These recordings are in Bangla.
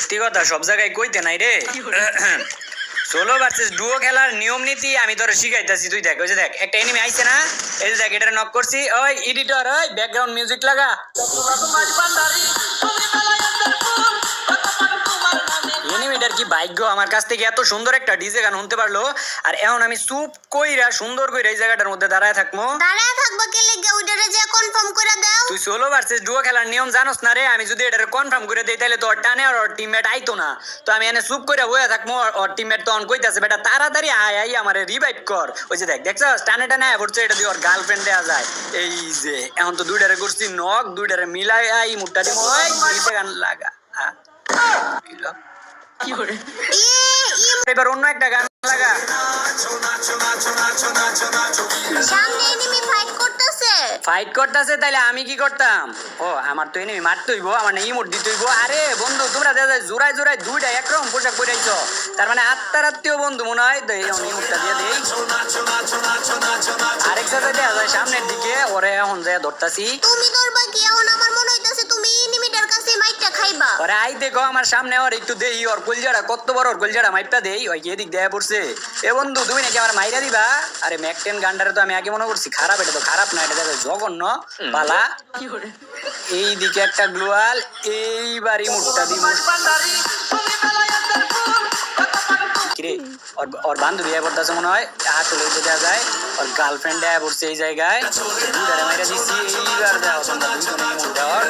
সত্যি কথা সব জায়গায় কইতে নাই রে। সোলো ভার্সেস ডুও খেলার নিয়ম নীতি আমি তোর শিখাইতাছি, তুই দেখ। ওই যে দেখ একটা এনিমি আইছে না, এই যে দেখ এটা নক করছি। ওই এডিটর, ওই ব্যাকগ্রাউন্ড মিউজিক লাগা। এনিমিটার কি ভাগ্য আমার কাছ থেকে এত সুন্দর একটা ডিজে গান শুনতে পারলো। আর এখন আমি চুপ কইরা সুন্দর কইরা এই জায়গাটার মধ্যে দাঁড়ায় থাকবো। দাঁড়ায় থাকবা কে লেগে ওইটারে যে কনফার্ম করে দাও। তুই সোলো ভার্সেস ডুও খেলার নিয়ম জানোস না রে। আমি যদি এটারে কনফার্ম করে দেই তাহলে তো ওর টানে আর ওর টিমমেট আইতো না। তো আমি এনে চুপ কইরা বইয়া থাকবো, ওর টিমমেট তখন কইতাছে বেটা তাড়াতাড়ি আয় আই আমারে রিভাইভ কর। ওই যে দেখ দেখছস টানে টানে আয় পড়ছে, এটা দিয়ে ওর গার্লফ্রেন্ড দেয়া যায়। এই যে এখন তো দুইটারে করছি নক, দুইটারে মিলাই আই মুটটা দিমু। ওই ডিজে গান লাগা। কি করে এবার অন্য একটা গান লাগা। সামনে এনিমি ফাইট করতেছে। ফাইট করতেছে তাইলে আমি কি করতাম? ও আমার তো এনিমি মারতে হইব, আমার না ইমোট দিতে হইব। আরে বন্ধু তোমরা দাদা জোড়ায় জোড়ায় দুইটা একরকম পোশাক পরে আইছো, তার মানে আত্মারাত্মীয় বন্ধু মনে হয়। দেই আমি ইমোটটা দিয়ে দেই। আরেক সাথে দেয়া যায় সামনের দিকে, ওরে এখন যায় ধরতাছি। তুমি ধরবা কি? এখন আমার মনে হইতাছে তুমি এনিমিটার কাছে মাইরটা খাইবা। ওরে আই দেখো আমার সামনে, ওর একটু দেই ওর কলজাটা কত বড়, ওর কলজাটা মাইপটা দেই। ওই এদিক দেয়া পড়ছে। এ বন্ধু তুমি নাকি আমার মাইরা দিবা? আরে ম্যাকটেন গান্ডারে তো আমি আগে মনে করছি খারাপ, এটা তো খারাপ না, এটা দেখো জঘন্য পালা। এই দিকে একটা গ্লোয়াল, এইবারই মুটটা দিই। কিরে ওর বান্ধবী আয় পড়তেছে মনে হয়, হাত লইতে দেওয়া যায়। ওর গার্লফ্রেন্ড আয় পড়ছে এই জায়গায়, দুইটারে মাইরা দিচ্ছি। এইবার দেওয়া তোমরা দুইজনে ইমোট দেওয়ার।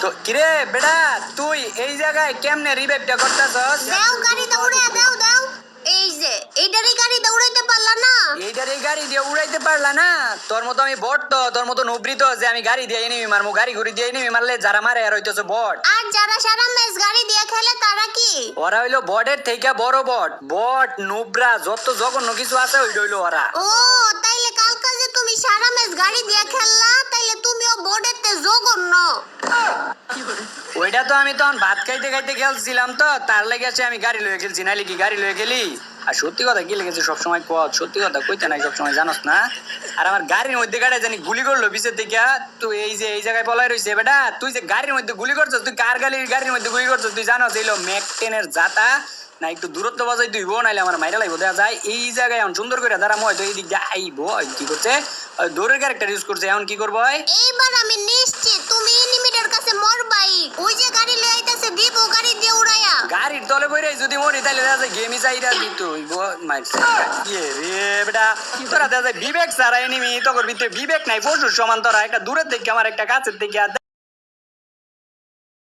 তো কিরে বেটা তুই এই জায়গায় কেমনে রিভাইভটা করতেছস? দাও গাড়ি দৌড়ে দাও দাও। এই যে এইটারই গাড়ি দৌড়াইতে পারলা না। এইটার এই গাড়ি দিয়ে উড়াইতে পারলা না? তোর মতো আমি বট তো, তোর মতো নবৃত যে আমি গাড়ি দিয়ে এনিমি মারমু, গাড়ি ঘুরি দিয়ে এনিমি মারলে যারা মারে আর হইতেছে বট। আর যারা সারা ম্যাচ গাড়ি দিয়ে খেলে তারা কি? ওরা হইলো বটের থেকে বড় বট। বট নুবরা যত জঘন্য কিছু আছে ওইটা হইলো ওরা। ও তাইলে কালকে যে তুমি সারা ম্যাচ গাড়ি দিয়ে খেললা, তাইলে তুমিও বোর্ডেতে জঘন্য। ওইটা তো আমি তখন ভাত খাইতে খাইতে খেলছিলাম, তো তার লেগেছে আমি গাড়ি লয়ে খেলছি, নাইলে কি গাড়ি লয়ে খেলি? আর সত্যি কথা কি লেগেছে সবসময় কত সত্যি কথা কইতে নাই সবসময়, জানোস না? আর আমার গাড়ির মধ্যে গাড়ি জানি গুলি করলো পিছের থেকে। তুই এই যে এই জায়গায় পলাই রয়েছে বেটা, তুই যে গাড়ির মধ্যে গুলি করছিস, তুই কার গাড়ির মধ্যে গুলি করছিস তুই জানোস? এইলো ম্যাকটেনের জাতা না, একটু দূরত্ব বাজাই তুই নাইলে আমার মাইরা লাগবো দেওয়া যায়। এই জায়গায় এখন সুন্দর করে দাঁড়াম, হয়তো এই দিক দিয়ে আইবো। কি করছে দৌড়ের ক্যারেক্টার ইউজ করছে, এখন কি করবো? এইবার আমি নিশ্চিত তুমি এনিমিটার কাছে মরবাই। ওই যে গাড়ি লয়ে আইতাছে দিব গাড়ি দিয়ে উড়াইয়া। গাড়ির তলে বইরে যদি মরি তাহলে দেখা যায় গেমই চাইরা দিত মারছে। কি রে বেটা তোরা দেখা যায় বিবেক ছাড়া এনিমি, তোর ভিতরে বিবেক নাই, পশুর সমান। তোরা একটা দূরের থেকে আমার একটা কাছের থেকে